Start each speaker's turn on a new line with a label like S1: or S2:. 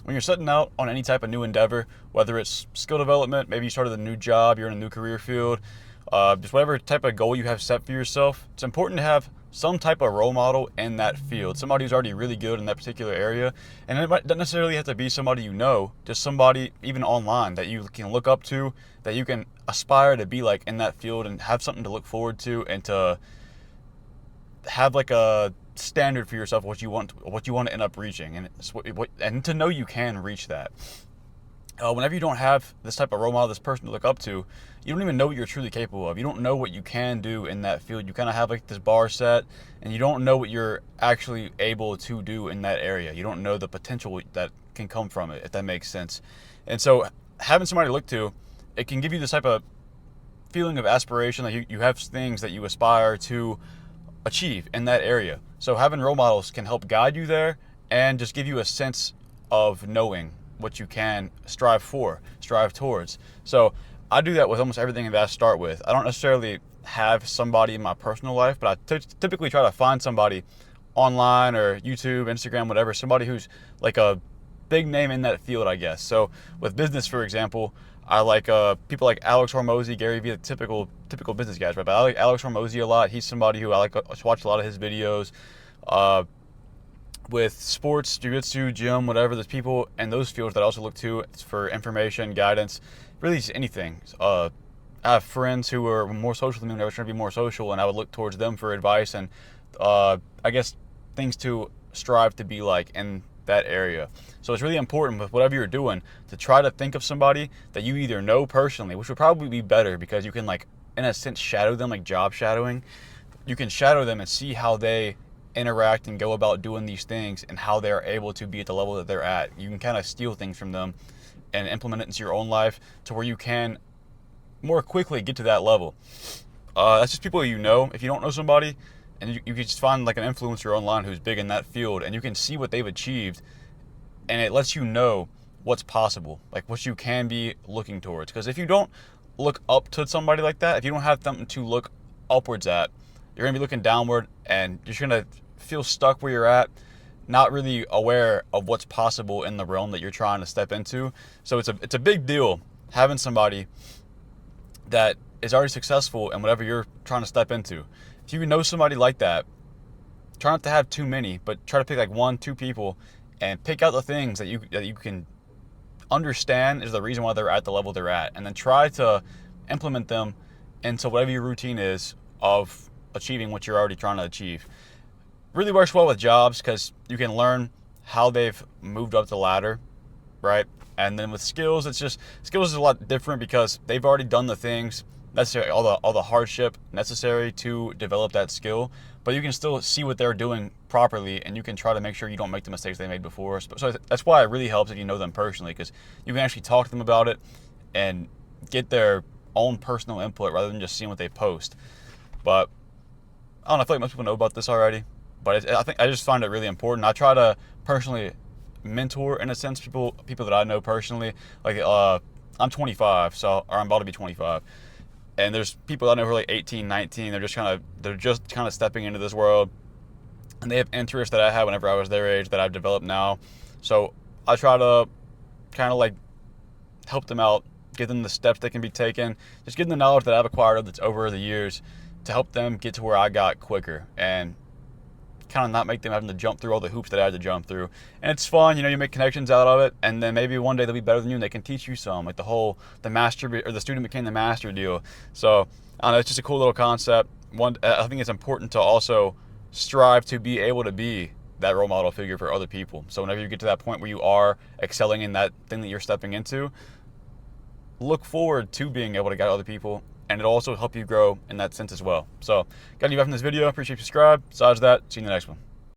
S1: when you're setting out on any type of new endeavor, whether it's skill development, maybe you started a new job, you're in a new career field, just whatever type of goal you have set for yourself, it's important to have some type of role model in that field, somebody who's already really good in that particular area. And it doesn't necessarily have to be somebody you know, just somebody even online that you can look up to, that you can aspire to be like in that field and have something to look forward to, and to have like a standard for yourself what you want to end up reaching, and to know you can reach that. Whenever you don't have this type of role model, this person to look up to, you don't even know what you're truly capable of. You don't know what you can do in that field. You kind of have like this bar set, and you don't know what you're actually able to do in that area. You don't know the potential that can come from it, if that makes sense. And so having somebody to look to, it can give you this type of feeling of aspiration, that you have things that you aspire to achieve in that area. So having role models can help guide you there and just give you a sense of knowing what you can strive towards. So I do that with almost everything that I start with. I don't necessarily have somebody in my personal life, but I typically try to find somebody online or YouTube, Instagram, whatever, somebody who's like a big name in that field, I guess. So with business, for example, I like people like Alex Hormozy, Gary Vee, the typical business guys, right? But I like Alex Hormozy a lot. He's somebody who I like to watch a lot of his videos. With sports, jiu-jitsu, gym, whatever, there's people in those fields that I also look to for information, guidance, really just anything. I have friends who are more social than me, and I was trying to be more social, and I would look towards them for advice and I guess things to strive to be like in that area. So it's really important with whatever you're doing to try to think of somebody that you either know personally, which would probably be better because you can, like, in a sense, shadow them, like job shadowing. You can shadow them and see how they interact and go about doing these things and how they're able to be at the level that they're at. You can kind of steal things from them and implement it into your own life to where you can more quickly get to that level. That's just people you know. If you don't know somebody, and you can just find like an influencer online who's big in that field, and you can see what they've achieved, and it lets you know what's possible, like what you can be looking towards. Because if you don't look up to somebody like that, if you don't have something to look upwards at, you're going to be looking downward, and you're just going to feel stuck where you're at, not really aware of what's possible in the realm that you're trying to step into. So it's a big deal having somebody that is already successful in whatever you're trying to step into. If you know somebody like that, try not to have too many, but try to pick like 1-2 people and pick out the things that you can understand is the reason why they're at the level they're at, and then try to implement them into whatever your routine is of achieving what you're already trying to achieve. Really works well with jobs because you can learn how they've moved up the ladder, right? And then with skills, skills is a lot different because they've already done the things necessary, all the hardship necessary to develop that skill, but you can still see what they're doing properly, and you can try to make sure you don't make the mistakes they made before. So that's why it really helps if you know them personally, because you can actually talk to them about it and get their own personal input rather than just seeing what they post. But I don't know, I feel like most people know about this already, but I just find it really important. I try to personally mentor, in a sense, people that I know personally. Like I'm 25, or I'm about to be 25, and there's people I know who are like 18, 19. They're just kind of stepping into this world, and they have interests that I had whenever I was their age that I've developed now. So I try to kind of like help them out, give them the steps that can be taken, just give them the knowledge that I've acquired that's over the years to help them get to where I got quicker, and kind of not make them having to jump through all the hoops that I had to jump through. And it's fun, you make connections out of it, and then maybe one day they'll be better than you and they can teach you some, like the master or the student became the master deal. So I don't know, it's just a cool little concept. I think it's important to also strive to be able to be that role model figure for other people. So whenever you get to that point where you are excelling in that thing that you're stepping into, look forward to being able to guide other people, and it'll also help you grow in that sense as well. So, got any from this video? Appreciate you subscribe. Besides that, see you in the next one.